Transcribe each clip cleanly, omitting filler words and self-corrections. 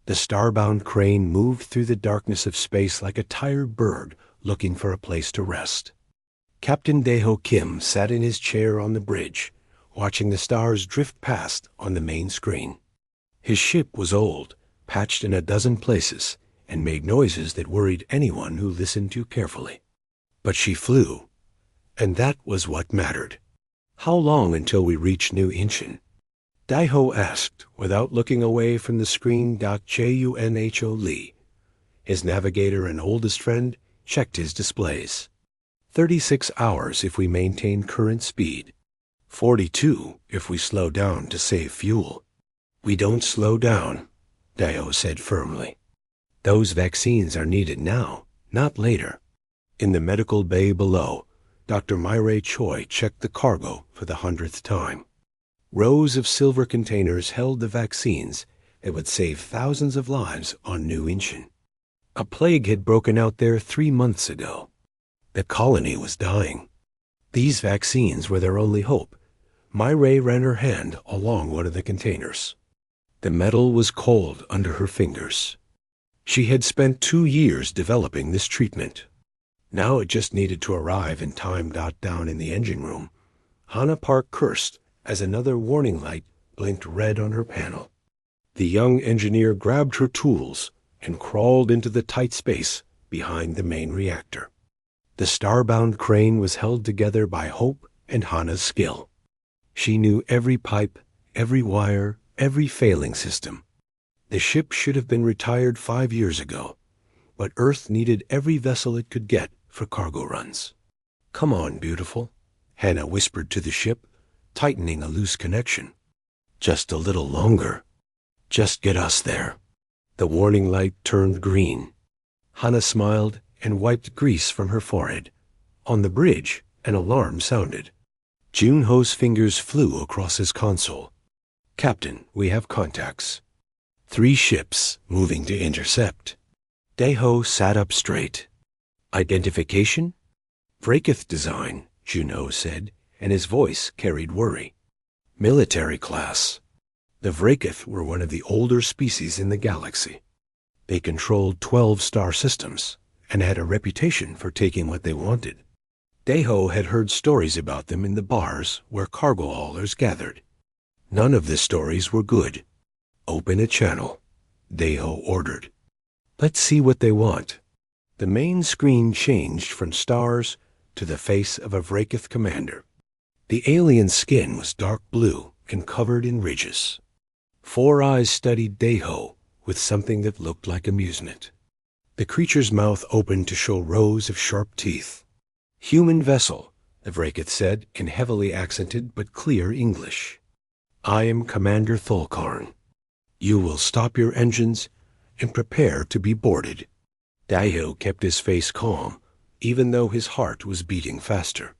The starbound crane moved through the darkness of space like a tired bird looking for a place to rest. Captain Daeho Kim sat in his chair on the bridge, watching the stars drift past on the main screen. His ship was old, patched in a dozen places, and made noises that worried anyone who listened too carefully. But she flew, and that was what mattered. How long until we reach New Incheon? Daeho asked, without looking away from the screen. Junho Lee, his navigator and oldest friend, checked his displays. 36 hours if we maintain current speed. 42 if we slow down to save fuel. We don't slow down, Daeho said firmly. Those vaccines are needed now, not later. In the medical bay below, Dr. Myrae Choi checked the cargo for the 100th time. Rows of silver containers held the vaccines that would save thousands of lives on New Incheon. A plague had broken out there 3 months ago. The colony was dying. These vaccines were their only hope. Myrae ran her hand along one of the containers. The metal was cold under her fingers. She had spent 2 years developing this treatment. Now it just needed to arrive in time. Down in the engine room, Hana Park cursed as another warning light blinked red on her panel. The young engineer grabbed her tools and crawled into the tight space behind the main reactor. The starbound crane was held together by hope and Hana's skill. She knew every pipe, every wire, every failing system. The ship should have been retired 5 years ago, but Earth needed every vessel it could get for cargo runs. "Come on, beautiful," Hana whispered to the ship, tightening a loose connection. "Just a little longer. Just get us there." The warning light turned green. Hana smiled and wiped grease from her forehead. On the bridge, an alarm sounded. Junho's fingers flew across his console. "Captain, we have contacts. 3 ships moving to intercept." Daeho sat up straight. "Identification?" "Vrakith design," Junho said, and his voice carried worry. "Military class." The Vrakith were one of the older species in the galaxy. They controlled 12 star systems and had a reputation for taking what they wanted. Daeho had heard stories about them in the bars where cargo haulers gathered. None of the stories were good. "Open a channel," Daeho ordered. "Let's see what they want." The main screen changed from stars to the face of a Vrakith commander. The alien skin was dark blue and covered in ridges. 4 eyes studied Daeho with something that looked like amusement. The creature's mouth opened to show rows of sharp teeth. "Human vessel," the Vrakith said in heavily accented but clear English. "I am Commander Thulkarn. You will stop your engines and prepare to be boarded." Daeho kept his face calm, even though his heart was beating faster.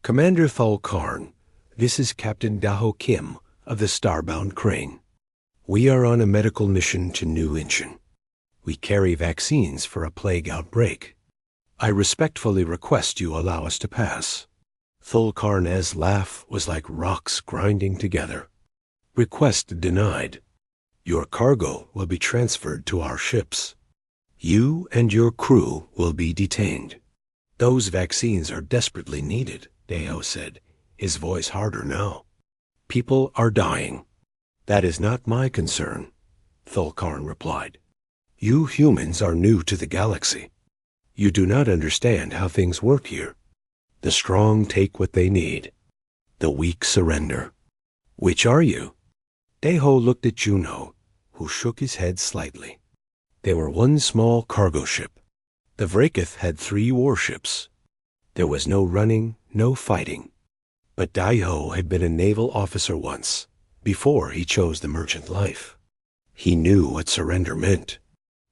"Commander Thulkarn, this is Captain Daeho Kim of the Starbound Crane. We are on a medical mission to New Incheon. We carry vaccines for a plague outbreak. I respectfully request you allow us to pass." Thulkarn's laugh was like rocks grinding together. "Request denied. Your cargo will be transferred to our ships. You and your crew will be detained." "Those vaccines are desperately needed," Daeho said, his voice harder now. "People are dying." "That is not my concern," Thulkarn replied. "You humans are new to the galaxy. You do not understand how things work here. The strong take what they need. The weak surrender. Which are you?" Daeho looked at Junho, who shook his head slightly. They were one small cargo ship. The Vrakith had 3 warships. There was no running, no fighting. But Daeho had been a naval officer once, before he chose the merchant life. He knew what surrender meant.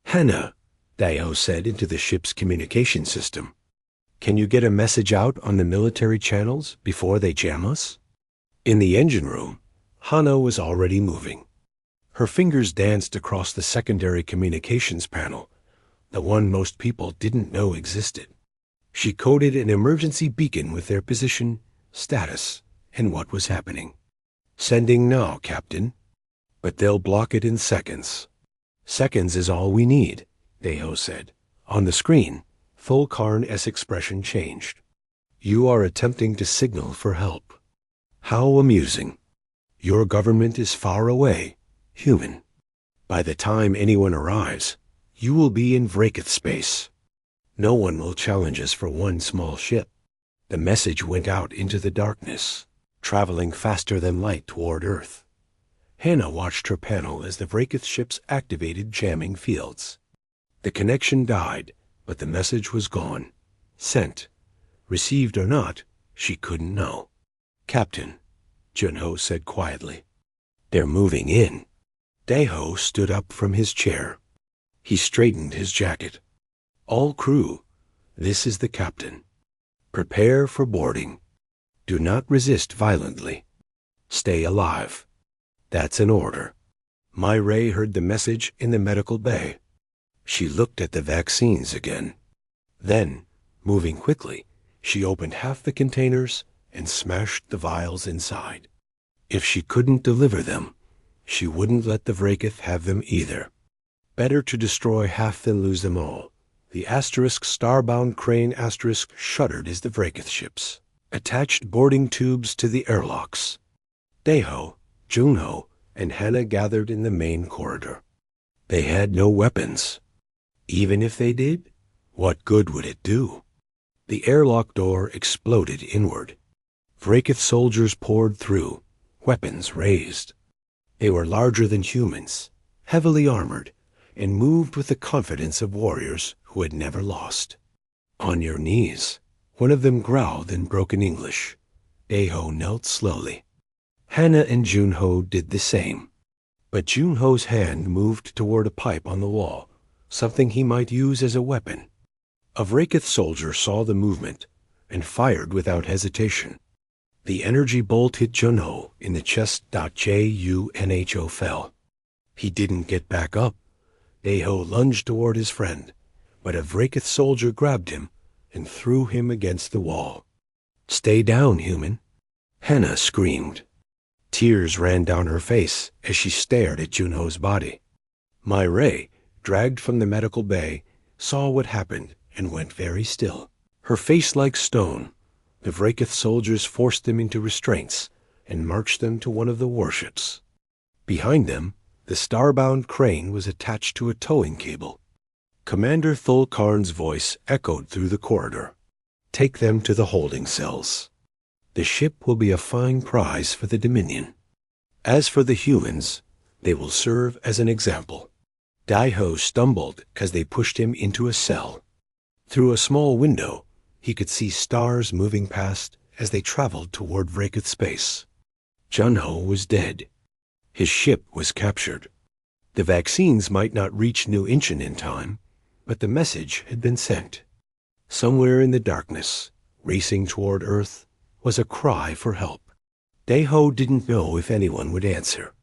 "Hana," Daeho said into the ship's communication system, "can you get a message out on the military channels before they jam us?" In the engine room, Hana was already moving. Her fingers danced across the secondary communications panel, the one most people didn't know existed. She coded an emergency beacon with their position, status, and what was happening. "Sending now, Captain." "But they'll block it in seconds." Seconds is all we need, Deho said. On the screen, Thulkarn's expression changed. You are attempting to signal for help. How amusing. Your government is far away, human. By the time anyone arrives, you will be in Vrakith space. No one will challenge us for one small ship. The message went out into the darkness, traveling faster than light toward Earth. Hannah watched her panel as the Vrakith ships activated jamming fields. The connection died, but the message was gone. Sent. Received or not, she couldn't know. Captain, Junho said quietly. They're moving in. Deho stood up from his chair. He straightened his jacket. All crew, this is the captain. Prepare for boarding. Do not resist violently. Stay alive. That's an order. Myray heard the message in the medical bay. She looked at the vaccines again. Then, moving quickly, she opened half the containers and smashed the vials inside. If she couldn't deliver them, she wouldn't let the Vrakith have them either. Better to destroy half than lose them all. The Starbound crane shuddered as the Vrakith ships attached boarding tubes to the airlocks. Deho, Junho, and Hannah gathered in the main corridor. They had no weapons. Even if they did, what good would it do? The airlock door exploded inward. Vrakith soldiers poured through, weapons raised. They were larger than humans, heavily armored, and moved with the confidence of warriors who had never lost. On your knees, one of them growled in broken English. Deho knelt slowly. Hannah and Junho did the same. But Junho's hand moved toward a pipe on the wall, something he might use as a weapon. A Vrakith soldier saw the movement and fired without hesitation. The energy bolt hit Junho in the chest. Junho fell. He didn't get back up. Deho lunged toward his friend, but a Vrakith soldier grabbed him and threw him against the wall. Stay down, human. Hannah screamed. Tears ran down her face as she stared at Junho's body. Myray, dragged from the medical bay, saw what happened and went very still. Her face like stone. The Vrakith soldiers forced them into restraints and marched them to one of the warships. Behind them, the starbound crane was attached to a towing cable. Commander Thulkarn's voice echoed through the corridor. Take them to the holding cells. The ship will be a fine prize for the Dominion. As for the humans, they will serve as an example. Deho stumbled as they pushed him into a cell. Through a small window, he could see stars moving past as they traveled toward Vrakith space. Junho was dead. His ship was captured. The vaccines might not reach New Incheon in time, but the message had been sent. Somewhere in the darkness, racing toward Earth, was a cry for help. Deho didn't know if anyone would answer.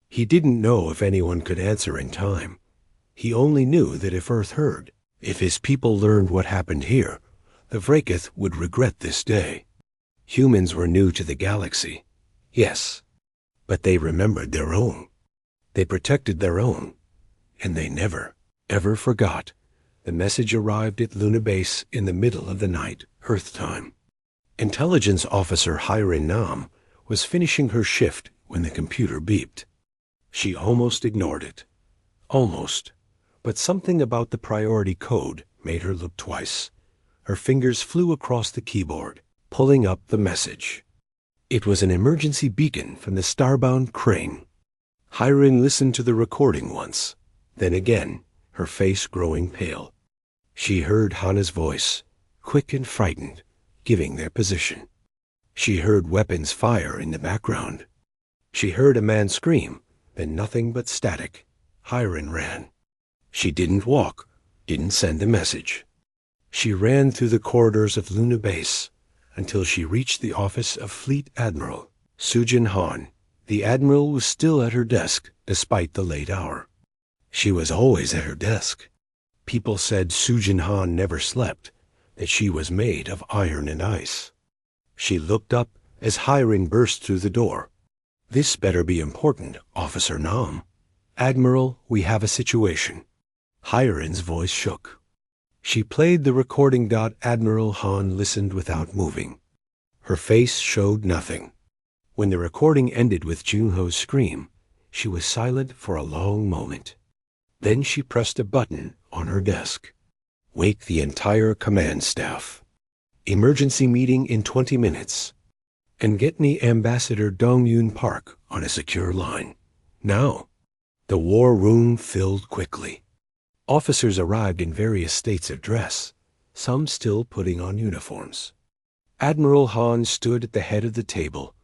He didn't know if anyone could answer in time. He only knew that if Earth heard, if his people learned what happened here, the Vrakith would regret this day. Humans were new to the galaxy, yes, but they remembered their own. They protected their own, and they never, ever forgot. The message arrived at Luna Base in the middle of the night, Earth time. Intelligence Officer Hyrin Nam was finishing her shift when the computer beeped. She almost ignored it. Almost. But something about the priority code made her look twice. Her fingers flew across the keyboard, pulling up the message. It was an emergency beacon from the starbound crane. Hyrin listened to the recording once, then again, her face growing pale. She heard Hannah's voice, quick and frightened, giving their position. She heard weapons fire in the background. She heard a man scream, then nothing but static. Hyrin ran. She didn't walk, didn't send a message. She ran through the corridors of Luna Base until she reached the office of Fleet Admiral Sujin Han. The Admiral was still at her desk despite the late hour. She was always at her desk. People said Sujin Han never slept, that she was made of iron and ice. She looked up as Hyrin burst through the door. This better be important, Officer Nam. Admiral, we have a situation. Hiren's voice shook. She played the recording. Admiral Han listened without moving. Her face showed nothing. When the recording ended with Junho's scream, she was silent for a long moment. Then she pressed a button on her desk. Wake the entire command staff. Emergency meeting in 20 minutes. And get me Ambassador Dong-Yun Park on a secure line. Now. The war room filled quickly. Officers arrived in various states of dress, some still putting on uniforms. Admiral Han stood at the head of the table,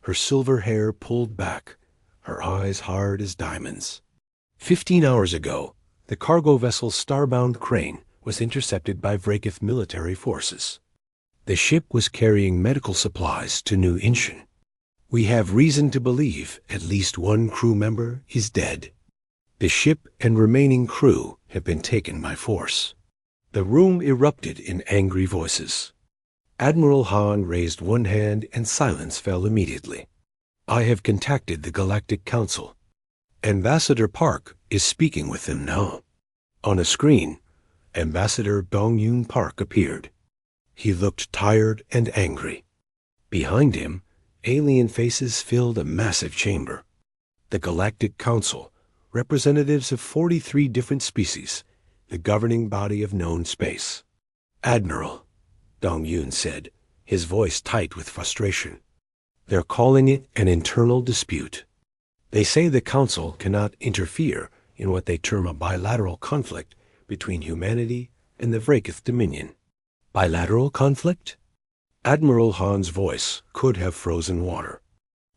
her silver hair pulled back, her eyes hard as diamonds. 15 hours ago, the cargo vessel Starbound Crane was intercepted by Vrakith military forces. The ship was carrying medical supplies to New Inshin. We have reason to believe at least one crew member is dead. The ship and remaining crew have been taken by force. The room erupted in angry voices. Admiral Han raised one hand and silence fell immediately. I have contacted the Galactic Council. Ambassador Park is speaking with them now. On a screen, Ambassador Dong-Yun Park appeared. He looked tired and angry. Behind him, alien faces filled a massive chamber. The Galactic Council, representatives of 43 different species, the governing body of known space. Admiral, Dong-Yun said, his voice tight with frustration. They're calling it an internal dispute. They say the Council cannot interfere in what they term a bilateral conflict between humanity and the Vrakith Dominion. Bilateral conflict? Admiral Han's voice could have frozen water.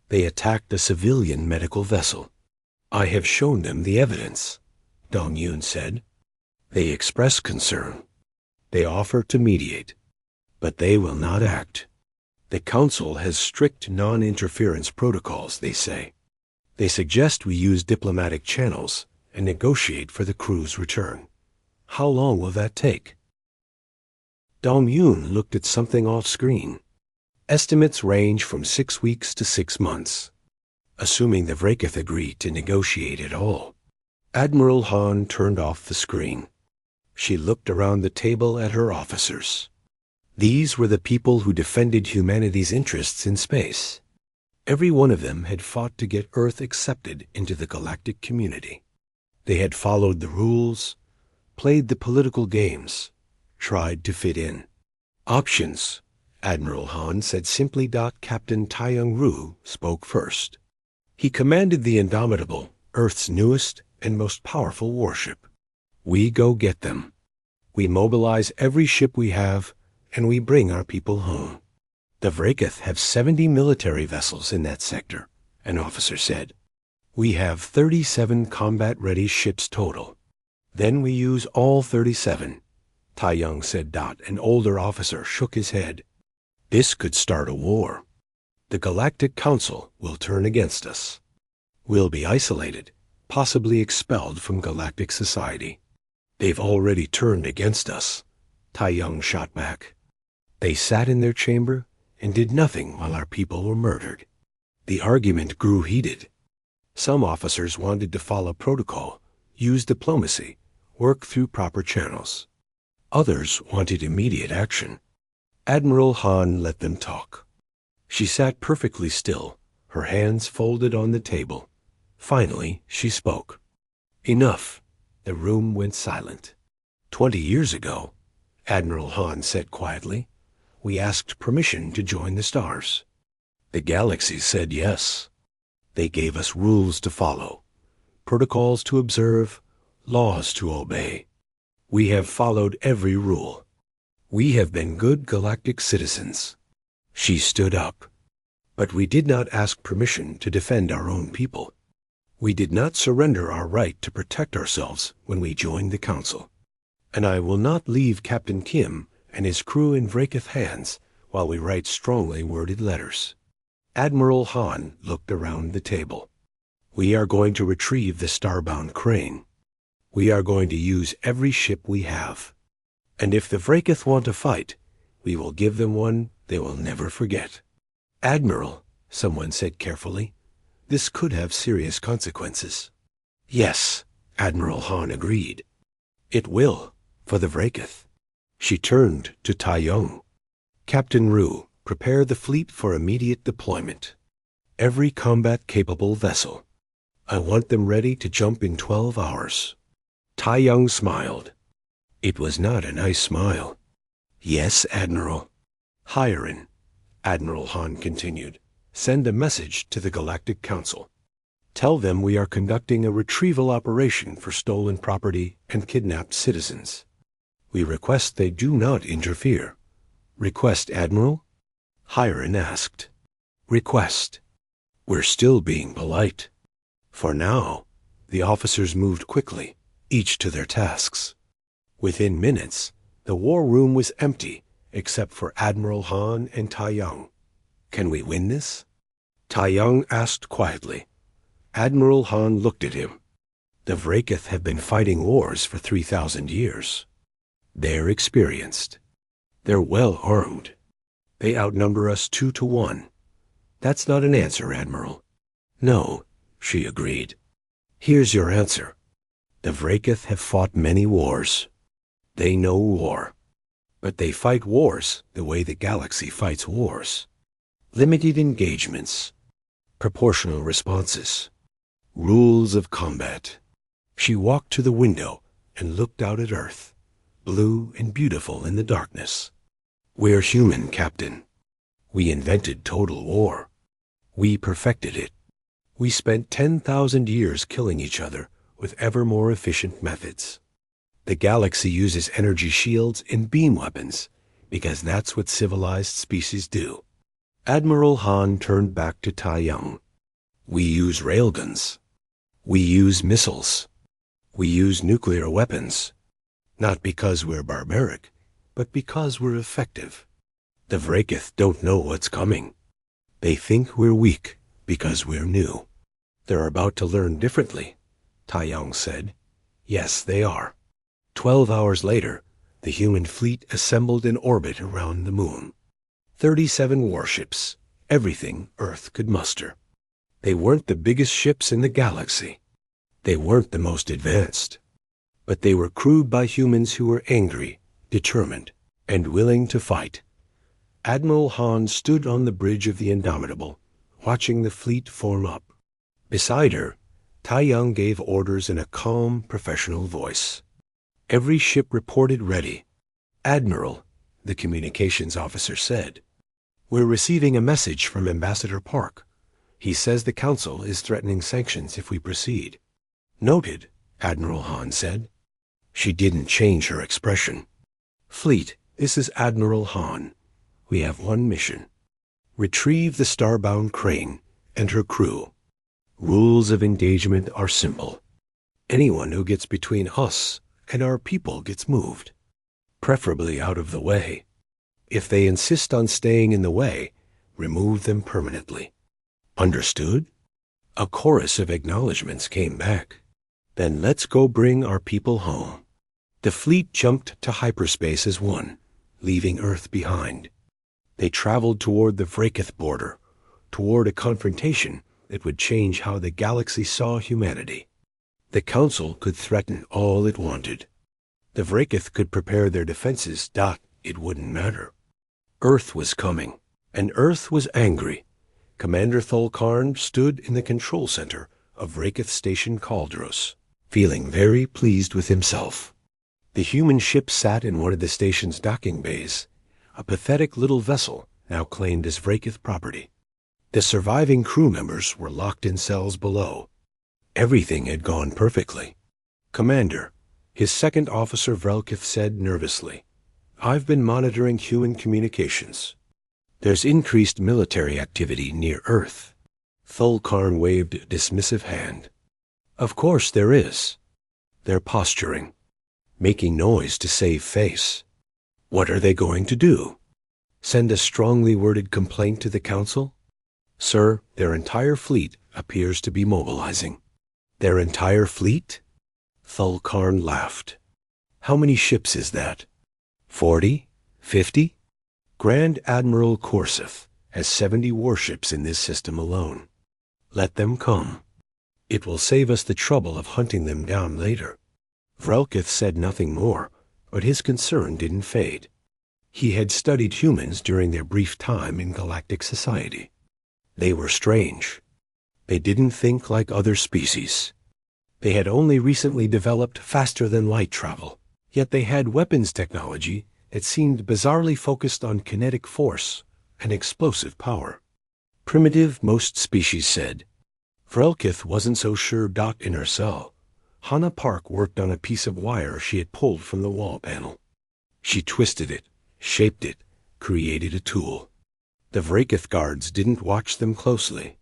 They attacked a civilian medical vessel. I have shown them the evidence, Dong-Yun said. They express concern. They offer to mediate, but they will not act. The Council has strict non-interference protocols, they say. They suggest we use diplomatic channels and negotiate for the crew's return. How long will that take? Dong-Yun looked at something off-screen. Estimates range from 6 weeks to 6 months, assuming the Vrakith agree to negotiate at all. Admiral Han turned off the screen. She looked around the table at her officers. These were the people who defended humanity's interests in space. Every one of them had fought to get Earth accepted into the galactic community. They had followed the rules, played the political games, tried to fit in. Options, Admiral Han said simply. Captain Taiyang-Ru spoke first. He commanded the Indomitable, Earth's newest and most powerful warship. We go get them. We mobilize every ship we have, and we bring our people home. The Vrakith have 70 military vessels in that sector, an officer said. We have 37 combat-ready ships total. Then we use all 37, Taiyang said. An older officer shook his head. This could start a war. The Galactic Council will turn against us. We'll be isolated, possibly expelled from galactic society. They've already turned against us, Taiyang shot back. They sat in their chamber and did nothing while our people were murdered. The argument grew heated. Some officers wanted to follow protocol, use diplomacy, work through proper channels. Others wanted immediate action. Admiral Han let them talk. She sat perfectly still, her hands folded on the table. Finally, she spoke. Enough. The room went silent. 20 years ago, Admiral Han said quietly, we asked permission to join the stars. The galaxy said yes. They gave us rules to follow, protocols to observe, laws to obey. We have followed every rule. We have been good galactic citizens. She stood up. But we did not ask permission to defend our own people. We did not surrender our right to protect ourselves when we joined the Council. And I will not leave Captain Kim and his crew in Vrakith hands while we write strongly worded letters. Admiral Han looked around the table. We are going to retrieve the Starbound Crane. We are going to use every ship we have. And if the Vrakith want to fight, we will give them one they will never forget. Admiral, someone said carefully, this could have serious consequences. Yes, Admiral Han agreed. It will, for the Vraketh. She turned to Tai Yong. Captain Ru, prepare the fleet for immediate deployment. Every combat-capable vessel. I want them ready to jump in 12 hours. Tai Yong smiled. It was not a nice smile. Yes, Admiral. Hiren, Admiral Han continued, send a message to the Galactic Council. Tell them we are conducting a retrieval operation for stolen property and kidnapped citizens. We request they do not interfere. Request, Admiral? Hiren asked. Request. We're still being polite. For now, the officers moved quickly, each to their tasks. Within minutes, the war room was empty, except for Admiral Han and Tai Yong. Can we win this? Tai Yong asked quietly. Admiral Han looked at him. The Vraketh have been fighting wars for 3,000 years. They're experienced. They're well armed. They outnumber us 2-1. That's not an answer, Admiral. No, she agreed. Here's your answer. The Vraketh have fought many wars. They know war. But they fight wars the way the galaxy fights wars. Limited engagements. Proportional responses. Rules of combat. She walked to the window and looked out at Earth, blue and beautiful in the darkness. We're human, Captain. We invented total war. We perfected it. We spent 10,000 years killing each other with ever more efficient methods. The galaxy uses energy shields and beam weapons because that's what civilized species do. Admiral Han turned back to Tai Yong. We use railguns. We use missiles. We use nuclear weapons. Not because we're barbaric, but because we're effective. The Vraketh don't know what's coming. They think we're weak because we're new. They're about to learn differently, Tai Yong said. Yes, they are. 12 hours later, the human fleet assembled in orbit around the moon. 37 warships, everything Earth could muster. They weren't the biggest ships in the galaxy. They weren't the most advanced. But they were crewed by humans who were angry, determined, and willing to fight. Admiral Han stood on the bridge of the Indomitable, watching the fleet form up. Beside her, Tai Yong gave orders in a calm, professional voice. Every ship reported ready. Admiral, the communications officer said, we're receiving a message from Ambassador Park. He says the Council is threatening sanctions if we proceed. Noted, Admiral Han said. She didn't change her expression. Fleet, this is Admiral Han. We have one mission. Retrieve the starbound crane and her crew. Rules of engagement are simple. Anyone who gets between us and our people gets moved, preferably out of the way. If they insist on staying in the way, remove them permanently. Understood? A chorus of acknowledgments came back. Then let's go bring our people home. The fleet jumped to hyperspace as one, leaving Earth behind. They traveled toward the Vraketh border, toward a confrontation that would change how the galaxy saw humanity. The Council could threaten all it wanted. The Vraketh could prepare their defenses. It wouldn't matter. Earth was coming, and Earth was angry. Commander Thulkarn stood in the control center of Vraketh Station Kaldros, feeling very pleased with himself. The human ship sat in one of the station's docking bays, a pathetic little vessel now claimed as Vraketh property. The surviving crew members were locked in cells below. Everything had gone perfectly. Commander, his second officer Vrelkith said nervously, I've been monitoring human communications. There's increased military activity near Earth. Thulkarn waved a dismissive hand. Of course there is. They're posturing, making noise to save face. What are they going to do? Send a strongly worded complaint to the Council? Sir, their entire fleet appears to be mobilizing. Their entire fleet? Thulkarn laughed. How many ships is that? 40? 50? Grand Admiral Korseth has 70 warships in this system alone. Let them come. It will save us the trouble of hunting them down later. Vrelkith said nothing more, but his concern didn't fade. He had studied humans during their brief time in galactic society. They were strange. They didn't think like other species. They had only recently developed faster-than-light travel, yet they had weapons technology that seemed bizarrely focused on kinetic force and explosive power. Primitive, most species said. Vrelkith wasn't so sure. In her cell, Hannah Park worked on a piece of wire she had pulled from the wall panel. She twisted it, shaped it, created a tool. The Vrelkith guards didn't watch them closely.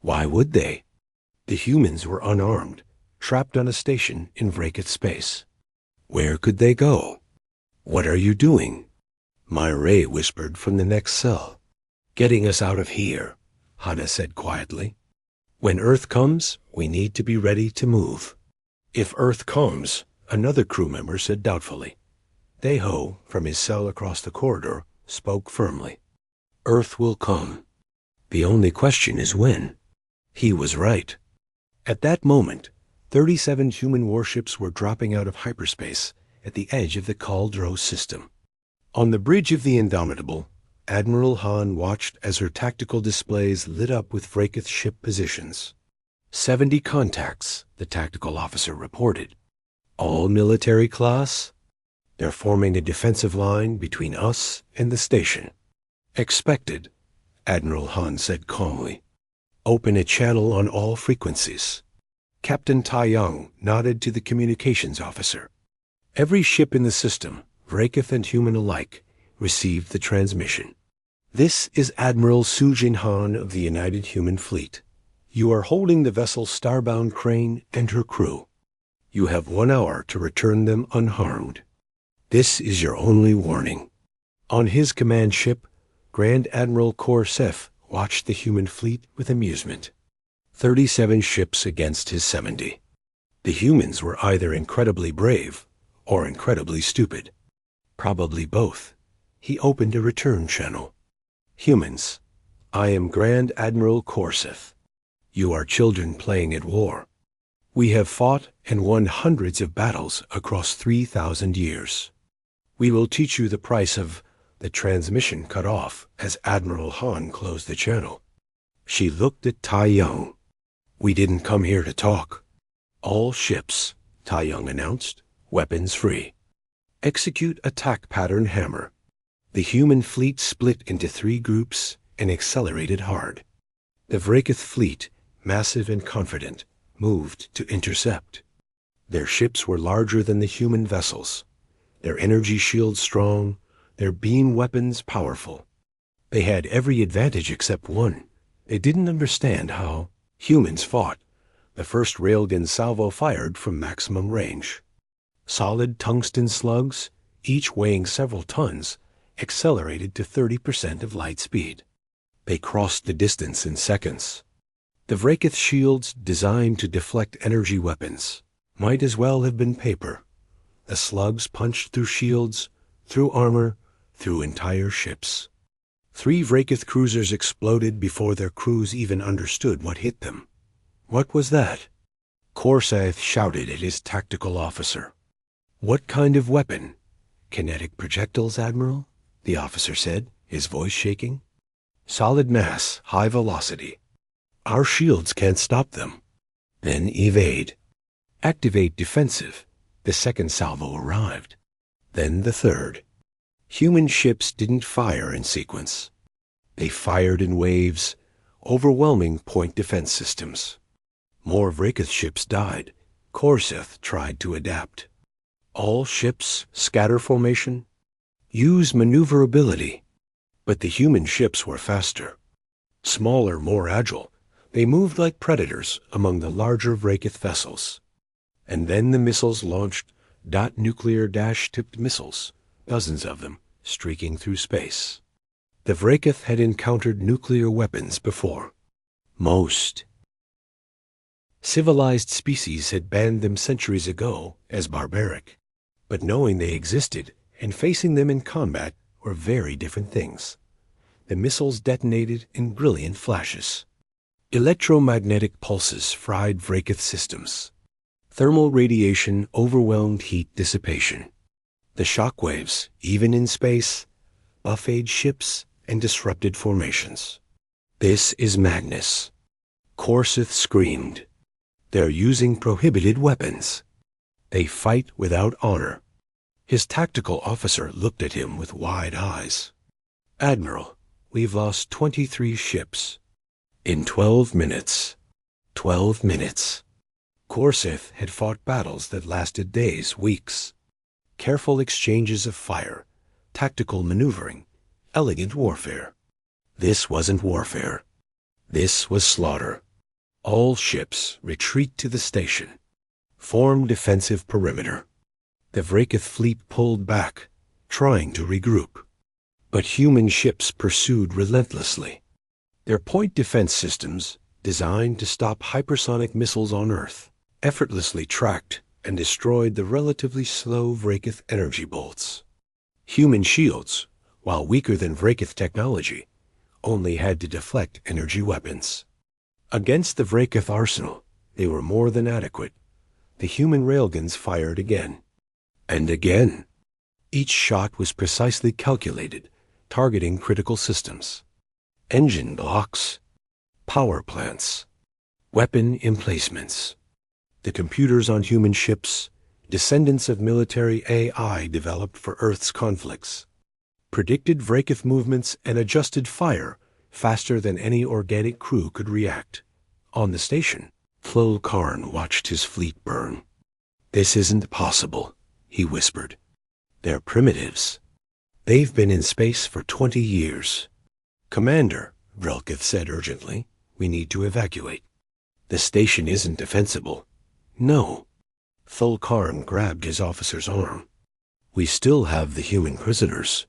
Why would they? The humans were unarmed, trapped on a station in Vrelkith space. Where could they go? What are you doing? Myray whispered from the next cell. Getting us out of here, Hannah said quietly. When Earth comes, we need to be ready to move. If Earth comes, another crew member said doubtfully. Deho, from his cell across the corridor, spoke firmly. Earth will come. The only question is when. He was right. At that moment, 37 human warships were dropping out of hyperspace at the edge of the Caldro system. On the bridge of the Indomitable, Admiral Han watched as her tactical displays lit up with Vrelkith ship positions. 70 contacts, the tactical officer reported. All military class? They're forming a defensive line between us and the station. Expected, Admiral Han said calmly. Open a channel on all frequencies. Captain Tai Young nodded to the communications officer. Every ship in the system, Vrelkith and human alike, received the transmission. This is Admiral Sujin Han of the United Human Fleet. You are holding the vessel Starbound Crane and her crew. You have 1 hour to return them unharmed. This is your only warning. On his command ship, Grand Admiral Korsef watched the human fleet with amusement. 37 ships against his 70. The humans were either incredibly brave or incredibly stupid. Probably both. He opened a return channel. Humans, I am Grand Admiral Korsef. You are children playing at war. We have fought and won hundreds of battles across 3,000 years. We will teach you the price of... The transmission cut off as Admiral Han closed the channel. She looked at Tai Young. We didn't come here to talk. All ships, Tai Young announced, weapons free. Execute attack pattern hammer. The human fleet split into 3 groups and accelerated hard. The Vrelkith fleet, massive and confident, moved to intercept. Their ships were larger than the human vessels, their energy shields strong, their beam weapons powerful. They had every advantage except one. They didn't understand how humans fought. The first railgun salvo fired from maximum range. Solid tungsten slugs, each weighing several tons, accelerated to 30% of light speed. They crossed the distance in seconds. The Vrelkith shields, designed to deflect energy weapons, might as well have been paper. The slugs punched through shields, through armor, through entire ships. 3 Vrelkith cruisers exploded before their crews even understood what hit them. What was that? Korsef shouted at his tactical officer. What kind of weapon? Kinetic projectiles, Admiral? The officer said, his voice shaking. Solid mass, high velocity. Our shields can't stop them. Then evade. Activate defensive. The second salvo arrived. Then the third. Human ships didn't fire in sequence. They fired in waves, overwhelming point defense systems. More Vrelkith ships died. Korsef tried to adapt. All ships, scatter formation. Use maneuverability. But the human ships were faster. Smaller, more agile. They moved like predators among the larger Vrelkith vessels. And then the missiles launched nuclear-tipped missiles, dozens of them, streaking through space. The Vrelkith had encountered nuclear weapons before. Most civilized species had banned them centuries ago as barbaric. But knowing they existed and facing them in combat were very different things. The missiles detonated in brilliant flashes. Electromagnetic pulses fried Vraekith systems. Thermal radiation overwhelmed heat dissipation. The shockwaves, even in space, buffeted ships and disrupted formations. This is madness. Korsith screamed. They're using prohibited weapons. They fight without honor. His tactical officer looked at him with wide eyes. Admiral, we've lost 23 ships. In 12 minutes. 12 minutes. Korsith had fought battles that lasted days, weeks. Careful exchanges of fire, tactical maneuvering, elegant warfare. This wasn't warfare. This was slaughter. All ships retreat to the station. Form defensive perimeter. The Vraekith fleet pulled back, trying to regroup. But human ships pursued relentlessly. Their point defense systems, designed to stop hypersonic missiles on Earth, effortlessly tracked and destroyed the relatively slow Vraekith energy bolts. Human shields, while weaker than Vraekith technology, only had to deflect energy weapons. Against the Vraekith arsenal, they were more than adequate. The human railguns fired again. And again. Each shot was precisely calculated, targeting critical systems. Engine blocks, power plants, weapon emplacements. The computers on human ships, descendants of military AI developed for Earth's conflicts, predicted Vraekith movements and adjusted fire faster than any organic crew could react. On the station, Thul Karn watched his fleet burn. "This isn't possible," he whispered. "They're primitives. They've been in space for 20 years. "Commander," Vrelkith said urgently, "we need to evacuate. The station isn't defensible." "No." Thul Karn grabbed his officer's arm. "We still have the human prisoners.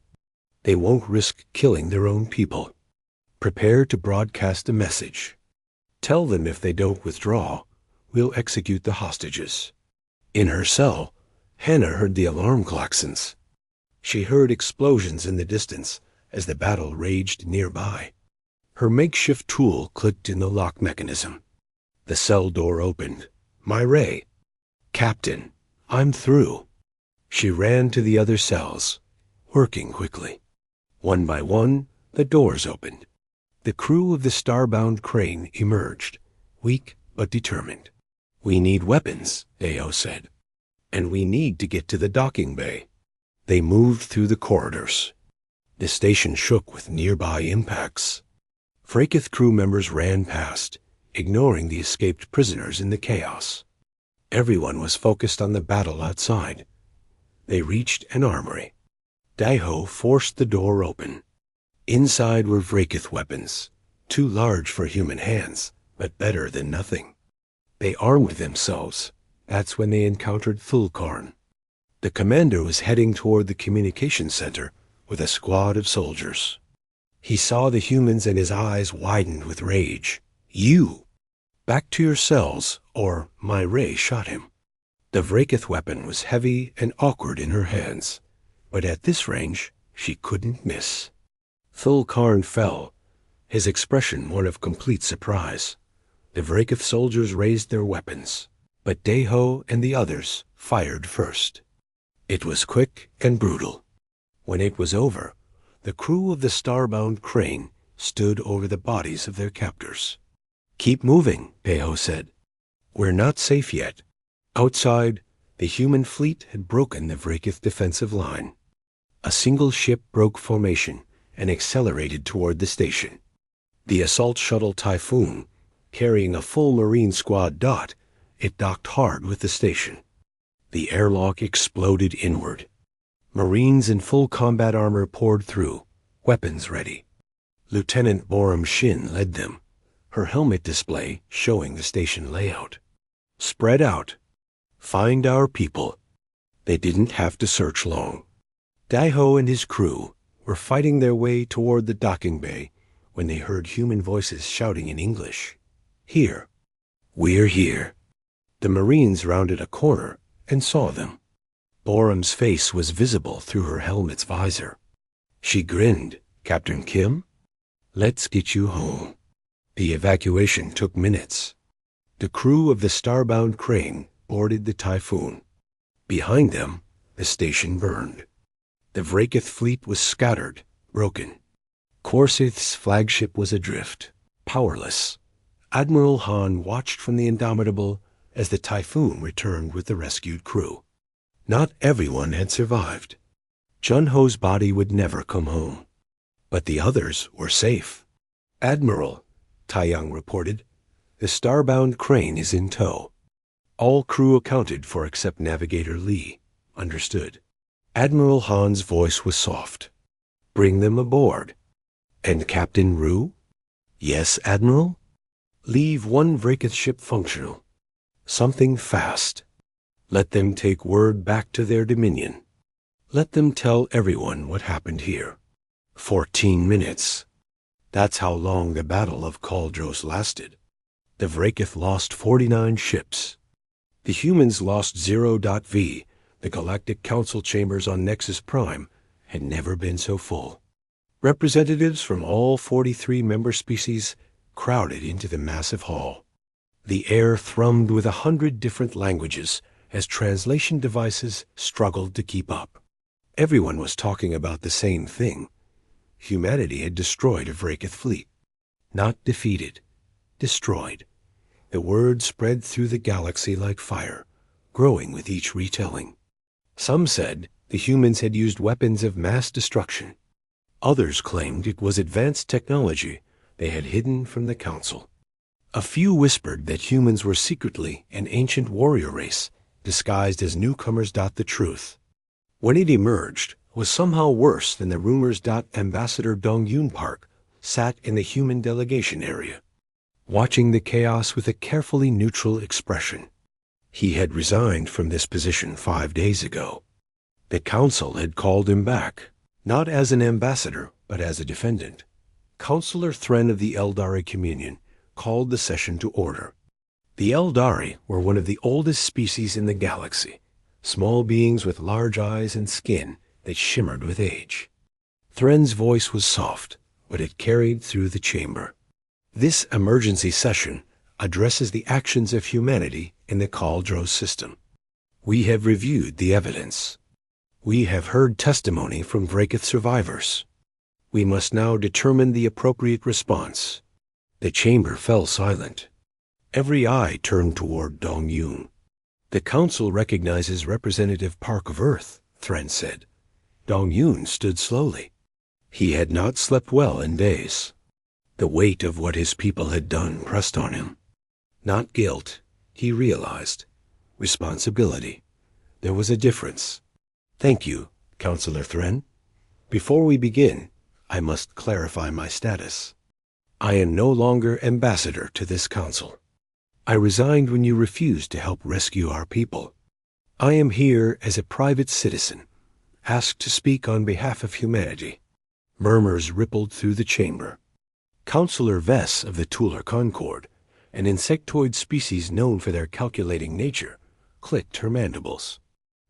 They won't risk killing their own people. Prepare to broadcast a message. Tell them if they don't withdraw, we'll execute the hostages." In her cell, Hannah heard the alarm klaxons. She heard explosions in the distance as the battle raged nearby. Her makeshift tool clicked in the lock mechanism. The cell door opened. "Myray." "Captain, I'm through." She ran to the other cells, working quickly. One by one, the doors opened. The crew of the starbound crane emerged, weak but determined. "We need weapons," Ao said. "And we need to get to the docking bay." They moved through the corridors. The station shook with nearby impacts. Vraekith crew members ran past, ignoring the escaped prisoners in the chaos. Everyone was focused on the battle outside. They reached an armory. Daiho forced the door open. Inside were Vraekith weapons, too large for human hands, but better than nothing. They armed themselves. That's when they encountered Thul Karn. The commander was heading toward the communication center with a squad of soldiers. He saw the humans and his eyes widened with rage. "You! Back to your cells, or Myray shot him." The Vraekith weapon was heavy and awkward in her hands, but at this range she couldn't miss. Thul Karn fell, his expression one of complete surprise. The Vraekith soldiers raised their weapons, but Daiho and the others fired first. It was quick and brutal. When it was over, the crew of the starbound crane stood over the bodies of their captors. "Keep moving," Daiho said. "We're not safe yet." Outside, the human fleet had broken the Vraekith defensive line. A single ship broke formation and accelerated toward the station. The assault shuttle Typhoon, carrying a full Marine squad dot, it docked hard with the station. The airlock exploded inward. Marines in full combat armor poured through, weapons ready. Lieutenant Borum Shin led them, her helmet display showing the station layout. "Spread out. Find our people." They didn't have to search long. Daiho and his crew were fighting their way toward the docking bay when they heard human voices shouting in English. "Here. We're here." The Marines rounded a corner and saw them. Borum's face was visible through her helmet's visor. She grinned. "Captain Kim? Let's get you home." The evacuation took minutes. The crew of the starbound crane boarded the Typhoon. Behind them, the station burned. The Vrakith fleet was scattered, broken. Korsith's flagship was adrift, powerless. Admiral Han watched from the Indomitable as the Typhoon returned with the rescued crew. Not everyone had survived. Jun-Ho's body would never come home. But the others were safe. "Admiral," Taiyang reported, "the starbound crane is in tow." All crew accounted for except Navigator Li. Understood. Admiral Han's voice was soft. "Bring them aboard." "And Captain Ru?" "Yes, Admiral?" "Leave one Vrakith ship functional. Something fast. Let them take word back to their dominion. Let them tell everyone what happened here." 14 minutes. That's how long the Battle of Kaldros lasted. The Vrakith lost 49 ships. The humans lost 0.V. The Galactic Council chambers on Nexus Prime had never been so full. Representatives from all 43 member species crowded into the massive hall. The air thrummed with 100 different languages as translation devices struggled to keep up. Everyone was talking about the same thing. Humanity had destroyed a Vrakith fleet. Not defeated, destroyed. The word spread through the galaxy like fire, growing with each retelling. Some said the humans had used weapons of mass destruction. Others claimed it was advanced technology they had hidden from the Council. A few whispered that humans were secretly an ancient warrior race, disguised as newcomers. The truth, when it emerged, was somehow worse than the rumors. Ambassador Dong-Yun Park sat in the human delegation area, watching the chaos with a carefully neutral expression. He had resigned from this position 5 days ago. The Council had called him back, not as an ambassador, but as a defendant. Councillor Thren of the Eldari Communion called the session to order. The Eldari were one of the oldest species in the galaxy, small beings with large eyes and skin that shimmered with age. Thren's voice was soft, but it carried through the chamber. This emergency session addresses the actions of humanity in the Kaldros system. We have reviewed the evidence. We have heard testimony from Vrakith survivors. We must now determine the appropriate response. The chamber fell silent. Every eye turned toward Dong-Yun. "The Council recognizes Representative Park of Earth," Thren said. Dong-Yun stood slowly. He had not slept well in days. The weight of what his people had done pressed on him. Not guilt, he realized. Responsibility. There was a difference. "Thank you, Councillor Thren. Before we begin, I must clarify my status. I am no longer ambassador to this council. I resigned when you refused to help rescue our people. I am here as a private citizen, asked to speak on behalf of humanity." Murmurs rippled through the chamber. Councillor Vess of the Tular Concord, an insectoid species known for their calculating nature, clicked her mandibles.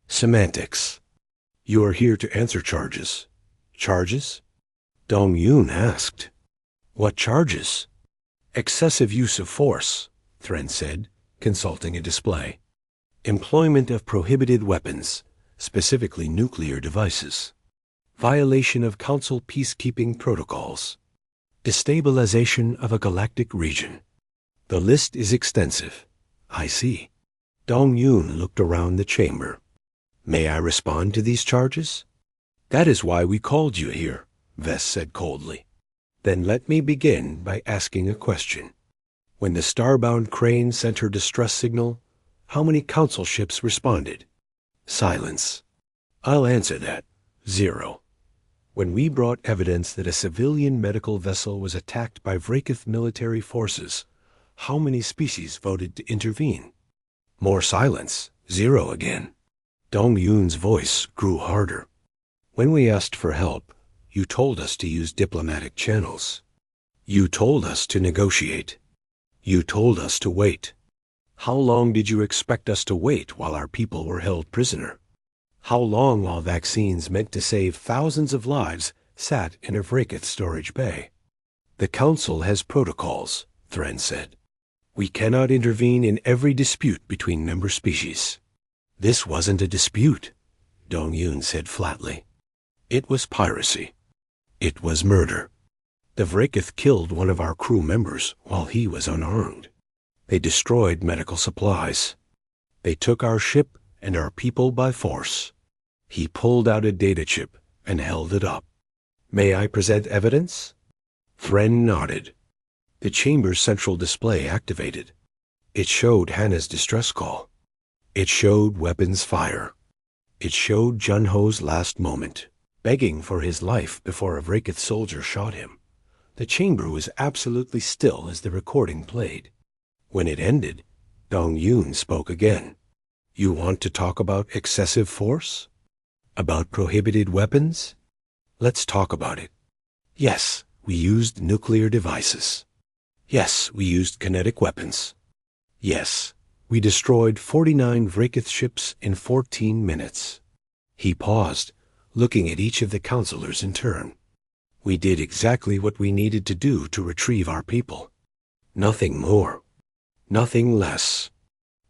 "Semantics. You are here to answer charges." "Charges?" Dong-Yun asked. "What charges?" "Excessive use of force," Thren said, consulting a display. "Employment of prohibited weapons, specifically nuclear devices. Violation of Council peacekeeping protocols. Destabilization of a galactic region. The list is extensive." "I see." Dong-Yun looked around the chamber. "May I respond to these charges?" "That is why we called you here," Vess said coldly. "Then let me begin by asking a question. When the starbound crane sent her distress signal, how many Council ships responded?" Silence. "I'll answer that. 0. When we brought evidence that a civilian medical vessel was attacked by Vrakith military forces, how many species voted to intervene?" More silence. 0 again. Dong-Yun's voice grew harder. "When we asked for help, you told us to use diplomatic channels. You told us to negotiate. You told us to wait. How long did you expect us to wait while our people were held prisoner? How long while vaccines meant to save thousands of lives sat in a Vrakith storage bay? The Council has protocols, Thren said. We cannot intervene in every dispute between member species. This wasn't a dispute, Dong-Yun said flatly. It was piracy. It was murder. The Vrakith killed one of our crew members while he was unarmed. They destroyed medical supplies. They took our ship and our people by force. He pulled out a data chip and held it up. May I present evidence? Thren nodded. The chamber's central display activated. It showed Hannah's distress call. It showed weapons fire. It showed Junho's last moment, begging for his life before a Vrakith soldier shot him. The chamber was absolutely still as the recording played. When it ended, Dong-Yun spoke again. You want to talk about excessive force? About prohibited weapons? Let's talk about it. Yes, we used nuclear devices. Yes, we used kinetic weapons. Yes, we destroyed 49 Vrakith ships in 14 minutes. He paused, looking at each of the counselors in turn. We did exactly what we needed to do to retrieve our people. Nothing more. Nothing less.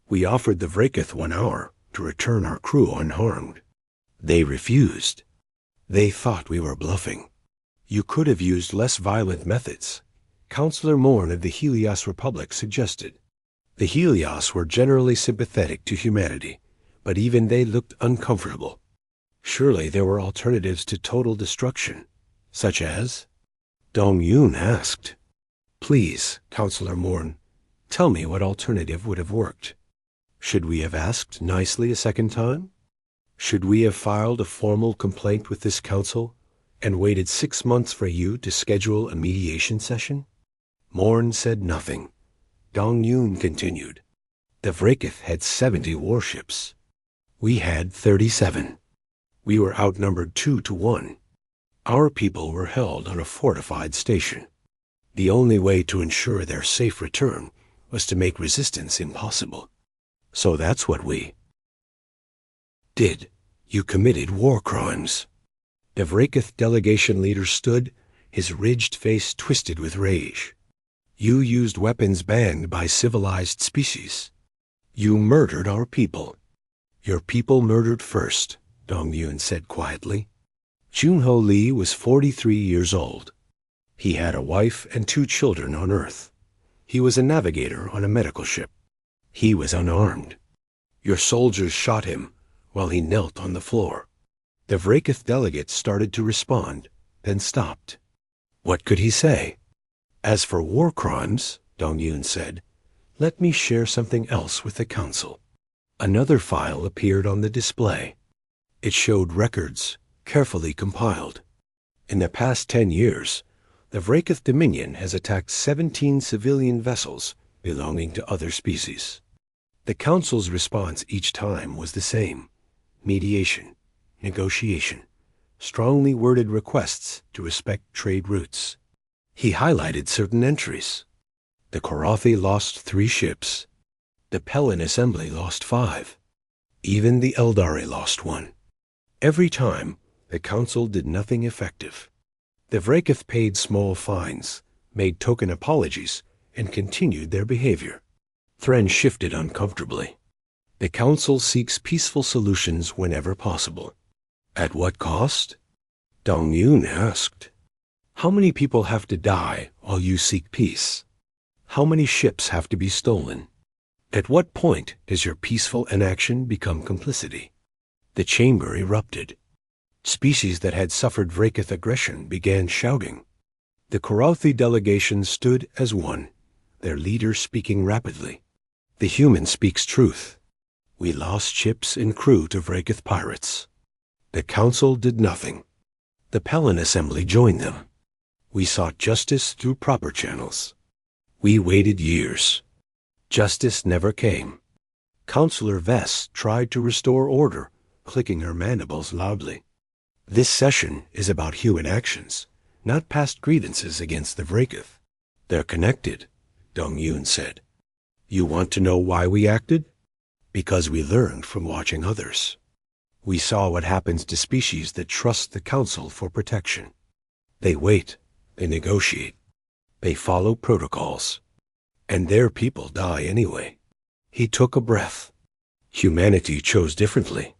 We offered the Vrakith 1 hour to return our crew unharmed. They refused. They thought we were bluffing. You could have used less violent methods, Counselor Morn of the Helios Republic suggested. The Helios were generally sympathetic to humanity, but even they looked uncomfortable. Surely there were alternatives to total destruction, such as? Dong-Yun asked. Please, Counselor Morn, tell me what alternative would have worked. Should we have asked nicely a second time? Should we have filed a formal complaint with this council and waited 6 months for you to schedule a mediation session? Morn said nothing. Dong-Yun continued. The Vrakith had 70 warships. We had 37. We were outnumbered 2 to 1. Our people were held on a fortified station. The only way to ensure their safe return was to make resistance impossible. So that's what we did. You committed war crimes. The Vrakith delegation leader stood, his ridged face twisted with rage. You used weapons banned by civilized species. You murdered our people. Your people murdered first, Dong-Yun said quietly. Junho Lee was 43 years old. He had a wife and 2 children on Earth. He was a navigator on a medical ship. He was unarmed. Your soldiers shot him while he knelt on the floor. The Vrakith delegate started to respond, then stopped. What could he say? As for war crimes, Dong-Yun said, let me share something else with the council. Another file appeared on the display. It showed records, carefully compiled. In the past 10 years, the Vrakith Dominion has attacked 17 civilian vessels belonging to other species. The council's response each time was the same: mediation, negotiation, strongly worded requests to respect trade routes. He highlighted certain entries. The Korathi lost 3 ships. The Pellin Assembly lost 5. Even the Eldari lost 1. Every time, the council did nothing effective. The Vrakith paid small fines, made token apologies, and continued their behavior. Thren shifted uncomfortably. The council seeks peaceful solutions whenever possible. At what cost? Dong-Yun asked. How many people have to die while you seek peace? How many ships have to be stolen? At what point does your peaceful inaction become complicity? The chamber erupted. Species that had suffered Vrakith aggression began shouting. The Korathi delegation stood as one, their leader speaking rapidly. The human speaks truth. We lost ships and crew to Vrakith pirates. The council did nothing. The Pellin Assembly joined them. We sought justice through proper channels. We waited years. Justice never came. Counselor Vess tried to restore order, clicking her mandibles loudly. This session is about human actions, not past grievances against the Vrakith. They're connected, Dong-Yun said. You want to know why we acted? Because we learned from watching others. We saw what happens to species that trust the council for protection. They wait. They negotiate. They follow protocols. And their people die anyway. He took a breath. Humanity chose differently.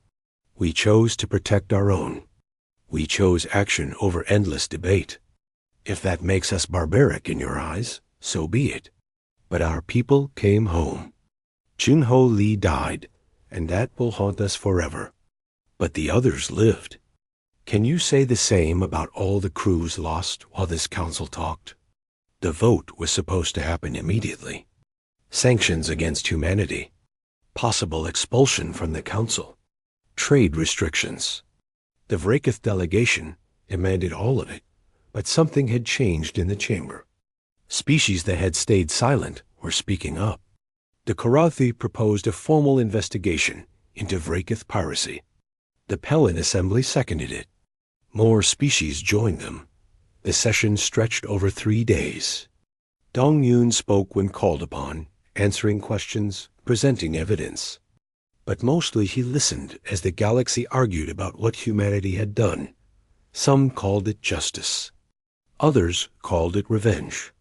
We chose to protect our own. We chose action over endless debate. If that makes us barbaric in your eyes, so be it. But our people came home. Junho Lee died, and that will haunt us forever. But the others lived. Can you say the same about all the crews lost while this council talked? The vote was supposed to happen immediately. Sanctions against humanity. Possible expulsion from the council. Trade restrictions. The Vrakith delegation demanded all of it, but something had changed in the chamber. Species that had stayed silent were speaking up. The Karathi proposed a formal investigation into Vrakith piracy. The Pelin Assembly seconded it. More species joined them. The session stretched over 3 days. Dong Yun spoke when called upon, answering questions, presenting evidence. But mostly he listened as the galaxy argued about what humanity had done. Some called it justice. Others called it revenge.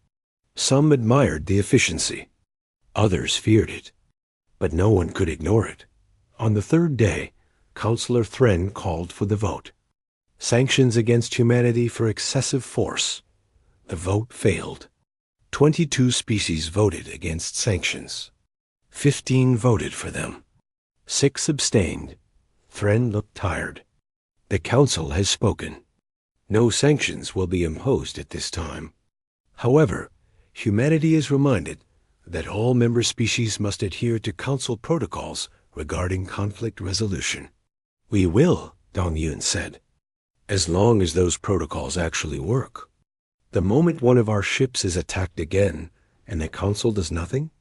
Some admired the efficiency. Others feared it. But no one could ignore it. On the 3rd day, Councillor Thren called for the vote. Sanctions against humanity for excessive force. The vote failed. 22 species voted against sanctions. 15 voted for them. 6 abstained. Thren looked tired. The council has spoken. No sanctions will be imposed at this time. However, humanity is reminded that all member species must adhere to council protocols regarding conflict resolution. We will, Dong Yun said, as long as those protocols actually work. The moment one of our ships is attacked again and the council does nothing,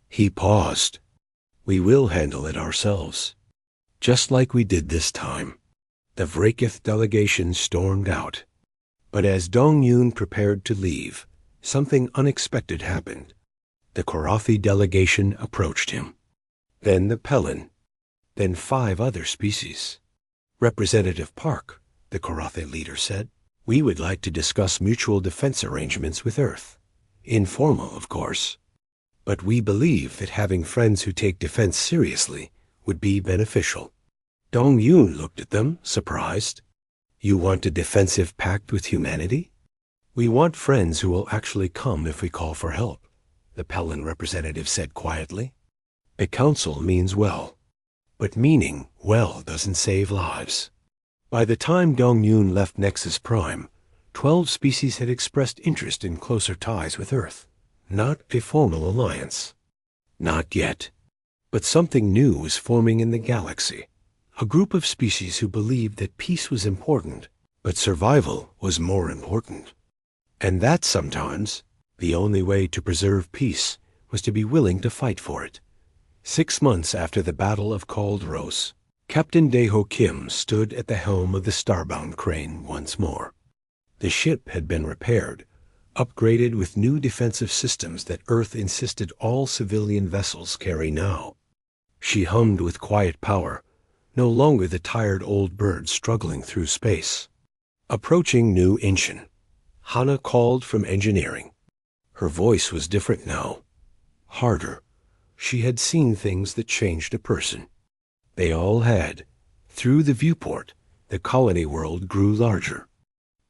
he paused. We will handle it ourselves, just like we did this time. The Vrakith delegation stormed out. But as Dong Yun prepared to leave, something unexpected happened. The Karathi delegation approached him. Then the Pelin. Then 5 other species. Representative Park, the Karathi leader said, we would like to discuss mutual defense arrangements with Earth. Informal, of course. But we believe that having friends who take defense seriously would be beneficial. Dong Yun looked at them, surprised. You want a defensive pact with humanity? We want friends who will actually come if we call for help, the Pelin representative said quietly. A council means well, but meaning well doesn't save lives. By the time Dong Yun left Nexus Prime, 12 species had expressed interest in closer ties with Earth. Not a formal alliance. Not yet. But something new was forming in the galaxy. A group of species who believed that peace was important, but survival was more important. And that sometimes, the only way to preserve peace was to be willing to fight for it. 6 months after the Battle of Caldros, Captain Daeho Kim stood at the helm of the Starbound crane once more. The ship had been repaired, upgraded with new defensive systems that Earth insisted all civilian vessels carry now. She hummed with quiet power, no longer the tired old bird struggling through space. Approaching New Incheon, Hana called from engineering. Her voice was different now, harder. She had seen things that changed a person. They all had. Through the viewport, the colony world grew larger.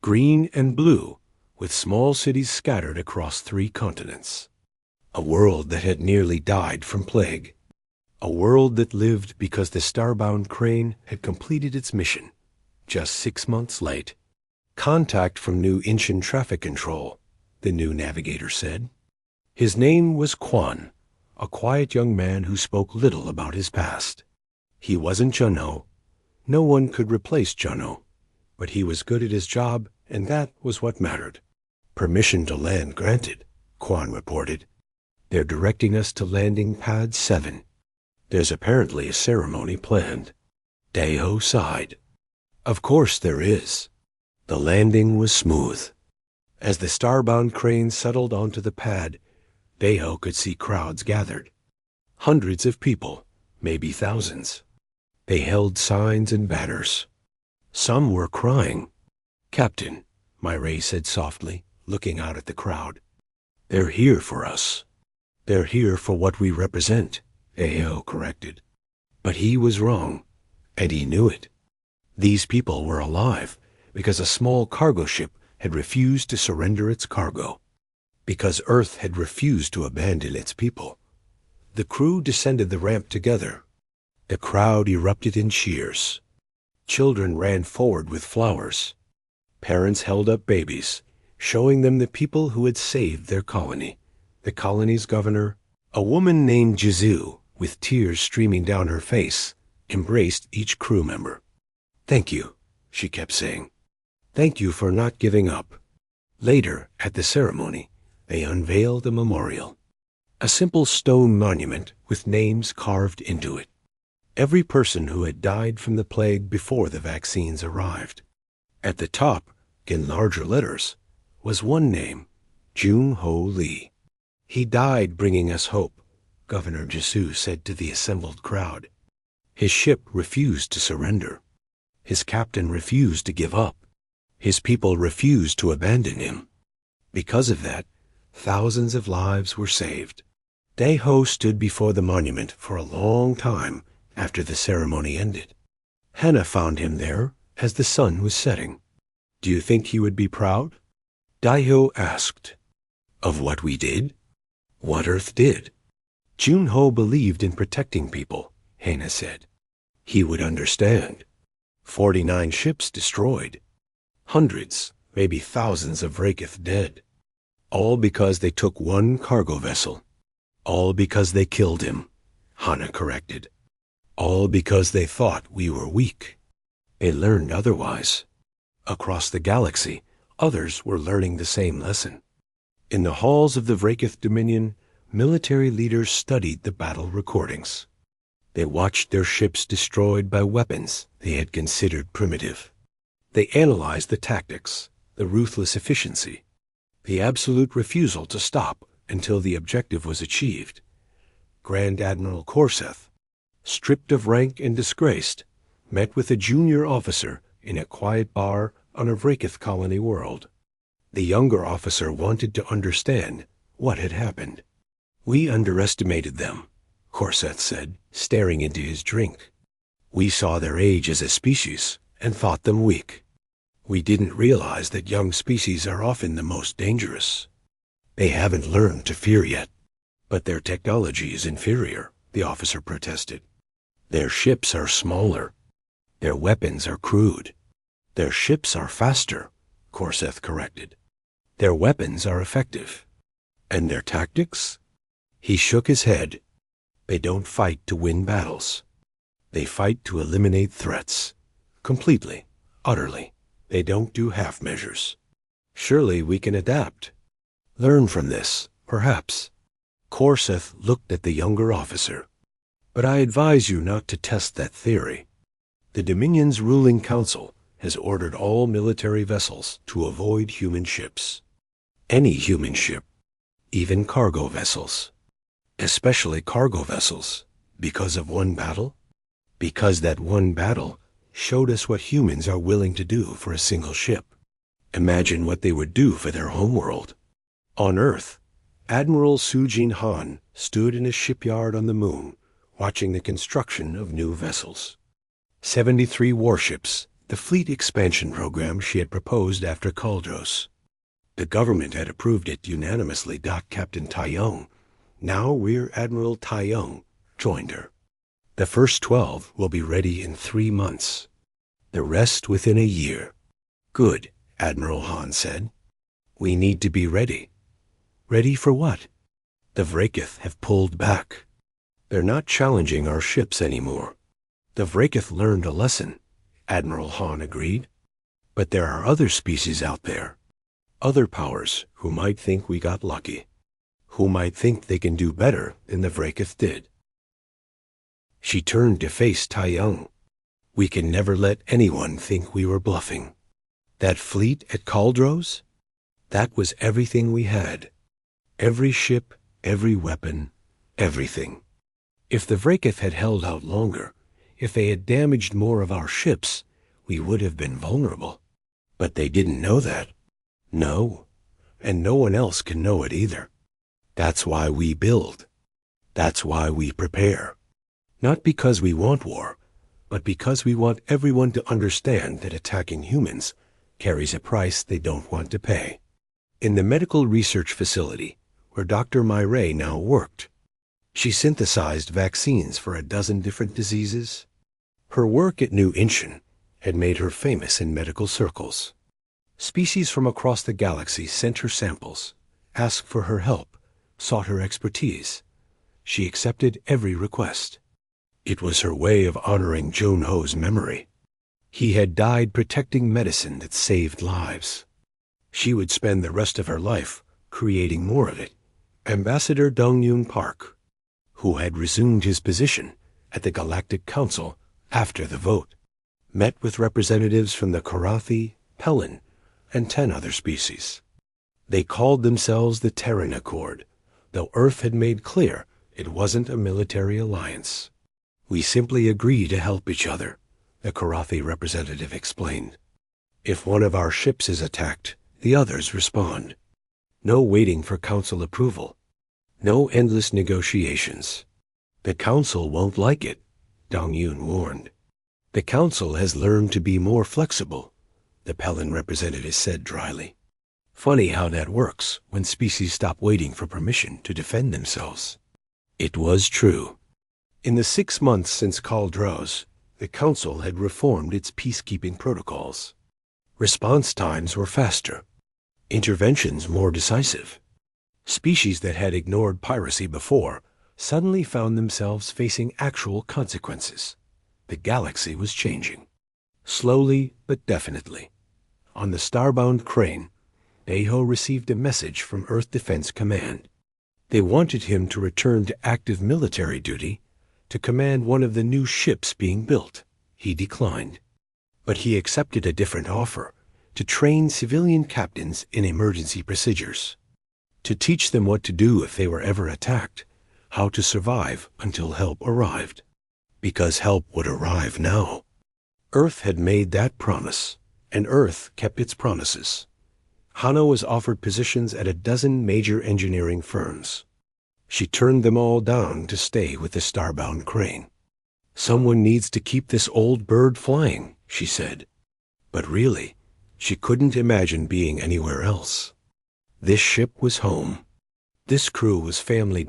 Green and blue, with small cities scattered across 3 continents. A world that had nearly died from plague. A world that lived because the Starbound crane had completed its mission, just 6 months late. Contact from New Incheon Traffic Control, the new navigator said. His name was Quan, a quiet young man who spoke little about his past. He wasn't Junho. No one could replace Junho, but he was good at his job, and that was what mattered. Permission to land granted, Quan reported. They're directing us to landing pad 7. There's apparently a ceremony planned. Daeho sighed. Of course there is. The landing was smooth. As the Starbound crane settled onto the pad, Daeho could see crowds gathered. Hundreds of people, maybe thousands. They held signs and banners. Some were crying. Captain, Myray said softly, looking out at the crowd. They're here for us. They're here for what we represent, Ao corrected. But he was wrong, and he knew it. These people were alive because a small cargo ship had refused to surrender its cargo, because Earth had refused to abandon its people. The crew descended the ramp together. The crowd erupted in cheers. Children ran forward with flowers. Parents held up babies, showing them the people who had saved their colony, the colony's governor. A woman named Jizu, with tears streaming down her face, embraced each crew member. "Thank you," she kept saying. "Thank you for not giving up." Later, at the ceremony, they unveiled a memorial, a simple stone monument with names carved into it. Every person who had died from the plague before the vaccines arrived. At the top, in larger letters, was one name, Jung-Ho Lee. "He died bringing us hope," Governor Jisu said to the assembled crowd. His ship refused to surrender. His captain refused to give up. His people refused to abandon him. Because of that, thousands of lives were saved. Daeho stood before the monument for a long time after the ceremony ended. Hannah found him there as the sun was setting. "Do you think he would be proud?" Daeho asked. "Of what we did? What Earth did?" Jun-Ho believed in protecting people, Hannah said. He would understand. 49 ships destroyed. Hundreds, maybe thousands of Vrakith dead. All because they took one cargo vessel. All because they killed him, Hannah corrected. All because they thought we were weak. They learned otherwise. Across the galaxy, others were learning the same lesson. In the halls of the Vrakith Dominion, military leaders studied the battle recordings. They watched their ships destroyed by weapons they had considered primitive. They analyzed the tactics, the ruthless efficiency, the absolute refusal to stop until the objective was achieved. Grand Admiral Korseth, stripped of rank and disgraced, met with a junior officer in a quiet bar on a Vrakith colony world. The younger officer wanted to understand what had happened. "We underestimated them," Korseth said, staring into his drink. "We saw their age as a species and thought them weak. We didn't realize that young species are often the most dangerous. They haven't learned to fear yet." "But their technology is inferior," the officer protested. "Their ships are smaller. Their weapons are crude. Their ships are faster," Korseth corrected. "Their weapons are effective. And their tactics?" He shook his head. "They don't fight to win battles. They fight to eliminate threats. Completely, utterly. They don't do half measures. Surely we can adapt. Learn from this, perhaps." Korseth looked at the younger officer. "But I advise you not to test that theory. The Dominion's ruling council has ordered all military vessels to avoid human ships. Any human ship, even cargo vessels. Especially cargo vessels, because of one battle. Because that one battle showed us what humans are willing to do for a single ship. Imagine what they would do for their homeworld." On Earth, Admiral Sujin Han stood in a shipyard on the moon, watching the construction of new vessels. 73 warships, the fleet expansion program she had proposed after Kaldros. The government had approved it unanimously. Captain Taeyong, now Rear Admiral Taeyong, joined her. "The first 12 will be ready in 3 months. The rest within a year." "Good," Admiral Han said. "We need to be ready." "Ready for what?" "The Vrakith have pulled back. They're not challenging our ships anymore." "The Vrakith learned a lesson," Admiral Han agreed. "But there are other species out there. Other powers who might think we got lucky. Who might think they can do better than the Vrakith did." She turned to face Taeyong. "We can never let anyone think we were bluffing. That fleet at Kaldros? That was everything we had. Every ship, every weapon, everything. If the Vrakith had held out longer, if they had damaged more of our ships, we would have been vulnerable. But they didn't know that. No, and no one else can know it either. That's why we build. That's why we prepare. Not because we want war, but because we want everyone to understand that attacking humans carries a price they don't want to pay. In the medical research facility where Dr. Myray now worked, she synthesized vaccines for a dozen different diseases. Her work at New Incheon had made her famous in medical circles. Species from across the galaxy sent her samples, asked for her help, sought her expertise. She accepted every request. It was her way of honoring Jun-Ho's memory. He had died protecting medicine that saved lives. She would spend the rest of her life creating more of it. Ambassador Dong-Yun Park, who had resumed his position at the Galactic Council after the vote, met with representatives from the Karathi, Pelin, and 10 other species. They called themselves the Terran Accord, though Earth had made clear it wasn't a military alliance. We simply agree to help each other, the Karathi representative explained. If one of our ships is attacked, the others respond. No waiting for council approval. No endless negotiations. The council won't like it, Dong-Yun warned. The council has learned to be more flexible, the Pelin representative said dryly. Funny how that works when species stop waiting for permission to defend themselves. It was true. In the 6 months since Kaldros, the council had reformed its peacekeeping protocols. Response times were faster, interventions more decisive. Species that had ignored piracy before suddenly found themselves facing actual consequences. The galaxy was changing. Slowly but definitely. On the starbound crane, Daeho received a message from Earth Defense Command. They wanted him to return to active military duty to command one of the new ships being built. He declined. But he accepted a different offer to train civilian captains in emergency procedures, to teach them what to do if they were ever attacked, how to survive until help arrived. Because help would arrive now. Earth had made that promise, and Earth kept its promises. Hana was offered positions at a dozen major engineering firms. She turned them all down to stay with the starbound crane. Someone needs to keep this old bird flying, she said. But really, she couldn't imagine being anywhere else. This ship was home. This crew was family.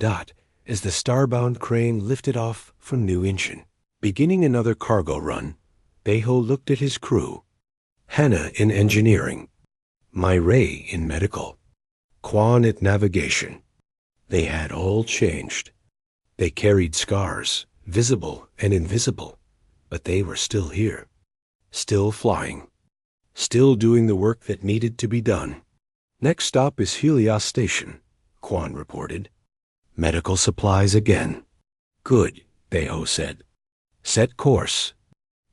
As the starbound crane lifted off from New Incheon, beginning another cargo run, Daeho looked at his crew. Hannah in engineering, Myray in medical, Quan at navigation. They had all changed. They carried scars, visible and invisible, but they were still here, still flying, still doing the work that needed to be done. Next stop is Helios Station, Quan reported. Medical supplies again. Good, Daeho said. Set course.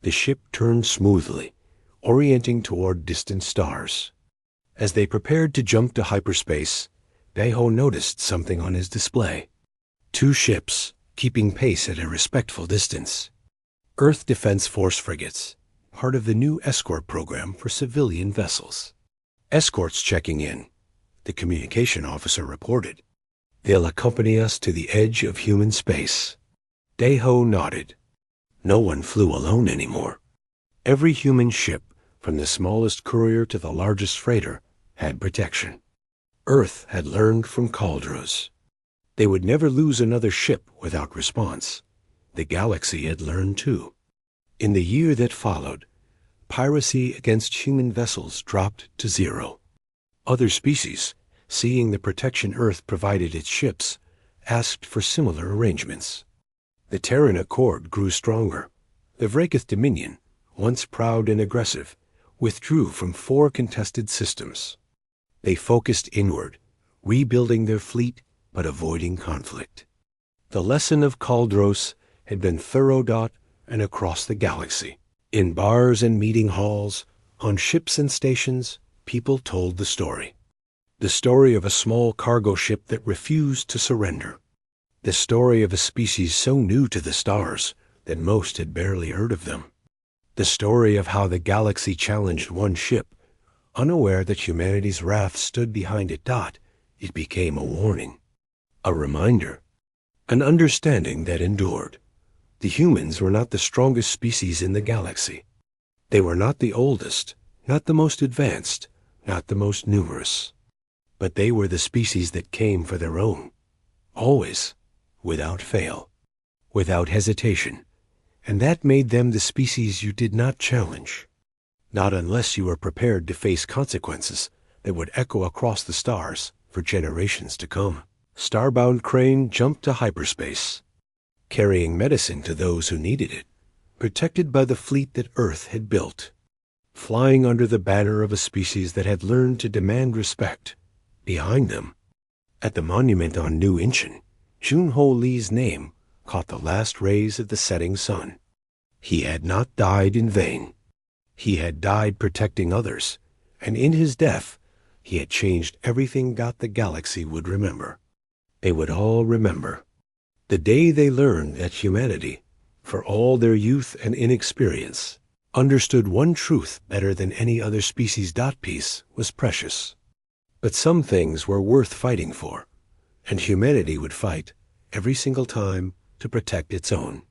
The ship turned smoothly, orienting toward distant stars. As they prepared to jump to hyperspace, Daeho noticed something on his display. 2 ships, keeping pace at a respectful distance. Earth Defense Force frigates, part of the new escort program for civilian vessels. Escorts checking in, the communication officer reported. They'll accompany us to the edge of human space. Daeho nodded. No one flew alone anymore. Every human ship, from the smallest courier to the largest freighter, had protection. Earth had learned from Kaldros. They would never lose another ship without response. The galaxy had learned too. In the year that followed, piracy against human vessels dropped to 0. Other species, seeing the protection Earth provided its ships, asked for similar arrangements. The Terran Accord grew stronger. The Vraekith Dominion, once proud and aggressive, withdrew from 4 contested systems. They focused inward, rebuilding their fleet but avoiding conflict. The lesson of Kaldros had been thorough. And across the galaxy. In bars and meeting halls, on ships and stations, people told the story. The story of a small cargo ship that refused to surrender. The story of a species so new to the stars that most had barely heard of them. The story of how the galaxy challenged one ship, unaware that humanity's wrath stood behind it. It became a warning. A reminder, an understanding that endured. The humans were not the strongest species in the galaxy. They were not the oldest, not the most advanced, not the most numerous. But they were the species that came for their own, always, without fail, without hesitation, and that made them the species you did not challenge, not unless you were prepared to face consequences that would echo across the stars for generations to come. Starbound Crane jumped to hyperspace, carrying medicine to those who needed it, protected by the fleet that Earth had built, flying under the banner of a species that had learned to demand respect. Behind them, at the monument on New Incheon, Junho Lee's name caught the last rays of the setting sun. He had not died in vain. He had died protecting others, and in his death, he had changed everything the galaxy would remember. They would all remember the day they learned that humanity, for all their youth and inexperience, understood one truth better than any other species. Piece was precious. But some things were worth fighting for, and humanity would fight every single time to protect its own.